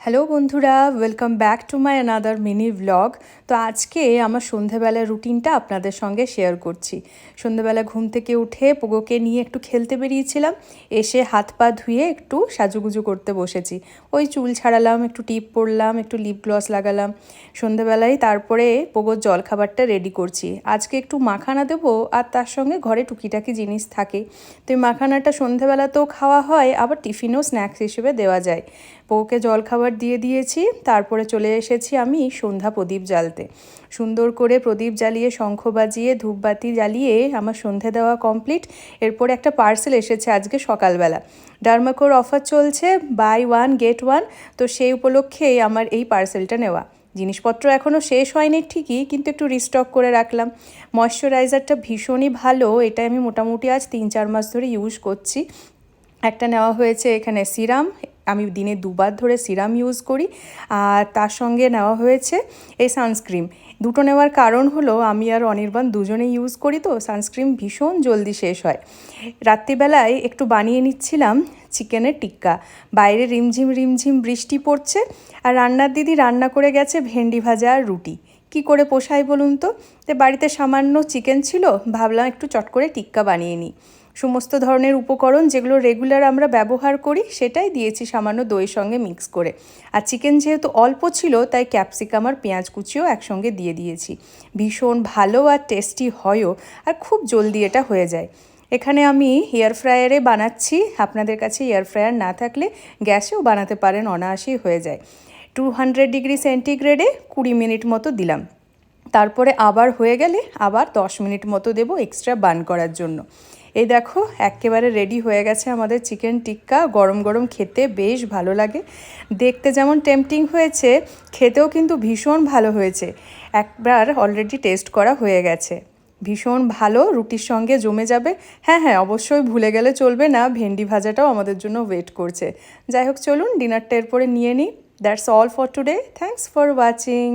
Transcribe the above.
Hello বন্ধুরা, welcome back to my another mini vlog. তো আজকে আমার সন্ধেবেলার রুটিনটা আপনাদের সঙ্গে শেয়ার করছি। সন্ধেবেলা ঘুম থেকে উঠে পোগোকে নিয়ে একটু খেলতে বেরিয়েছিলাম, এসে হাত পা ধুয়ে একটু সাজুগুজু করতে বসেছি। ওই চুল ছাড়ালাম, একটু টিপ পরলাম, একটু লিপ গ্লস লাগালাম সন্ধেবেলায়। তারপরে পোগোর জলখাবারটা রেডি করছি। আজকে একটু মাখানা দেবো, আর তার সঙ্গে ঘরে টুকিটাকি জিনিস থাকে, তো এই মাখানাটা সন্ধেবেলাতেও খাওয়া হয়, আবার টিফিনও স্ন্যাক্স হিসেবে দেওয়া যায়। পোগোকে জলখাবার দিয়ে দিয়েছি, তারপরে চলে এসেছি আমি সন্ধ্যা প্রদীপ জ্বালতে। সুন্দর করে প্রদীপ জ্বালিয়ে, শঙ্খ বাজিয়ে, ধূপবাতি জ্বালিয়ে আমার সন্ধে দেওয়া কমপ্লিট। এরপরে একটা পার্সেল এসেছে আজকে সকালবেলা। ডার্মাকোর অফার চলছে, বাই ওয়ান গেট ওয়ান, তো সেই উপলক্ষেই আমার এই পার্সেলটা নেওয়া। জিনিসপত্র এখনও শেষ হয়নি ঠিকই, কিন্তু একটু রিস্টক করে রাখলাম। ময়শ্চারাইজারটা ভীষণই ভালো, এটা আমি মোটামুটি আজ 3-4 মাস ধরে ইউজ করছি। একটা নেওয়া হয়েছে এখানে সিরাম, আমি দিনে 2বার ধরে সিরাম ইউজ করি। আর তার সঙ্গে নেওয়া হয়েছে এই সানস্ক্রিন। দুটো নেওয়ার কারণ হলো, আমি আর অনির্বাণ দুজনেই ইউজ করি, তো সানস্ক্রিন ভীষণ জলদি শেষ হয়। রাত্রিবেলায় একটু বানিয়ে নিচ্ছিলাম চিকেনের টিক্কা। বাইরে রিমঝিম রিমঝিম বৃষ্টি পড়ছে, আর রান্নার দিদি রান্না করে গেছে ভেন্ডি ভাজা আর রুটি। কি করে পোষায় বলুন তো? বাড়িতে সামান্য চিকেন ছিল, ভাবলাম একটু চট করে টিক্কা বানিয়ে নিই। সমস্ত ধরনের উপকরণ যেগুলো রেগুলার আমরা ব্যবহার করি সেটাই দিয়েছি সামান্য দইয়ের সঙ্গে মিক্স করে। আর চিকেন যেহেতু অল্প ছিল, তাই ক্যাপসিকাম আর পেঁয়াজ কুচিও একসঙ্গে দিয়ে দিয়েছি। ভীষণ ভালো আর টেস্টি হয়ও, আর খুব জলদি এটা হয়ে যায়। এখানে আমি এয়ার ফ্রায়ারে বানাচ্ছি, আপনাদের কাছে এয়ার ফ্রায়ার না থাকলে গ্যাসেও বানাতে পারেন, অনায়াসেই হয়ে যায়। 200 ডিগ্রি সেন্টিগ্রেডে 20 মিনিট মতো দিলাম। তারপরে আবার হয়ে গেলে আবার 10 মিনিট মতো দেবো এক্সট্রা বার্ন করার জন্য। এই দেখো, একেবারে রেডি হয়ে গেছে আমাদের চিকেন টিক্কা। গরম গরম খেতে বেশ ভালো লাগে, দেখতে যেমন টেম্পটিং হয়েছে, খেতেও কিন্তু ভীষণ ভালো হয়েছে। একবার অলরেডি টেস্ট করা হয়ে গেছে, ভীষণ ভালো, রুটির সঙ্গে জমে যাবে। হ্যাঁ হ্যাঁ, অবশ্যই ভুলে গেলে চলবে না, ভেন্ডি ভাজাটাও আমাদের জন্য ওয়েট করছে। যাই হোক, চলুন ডিনারটা এরপরে নিয়ে নিই। That's all for today, thanks for watching.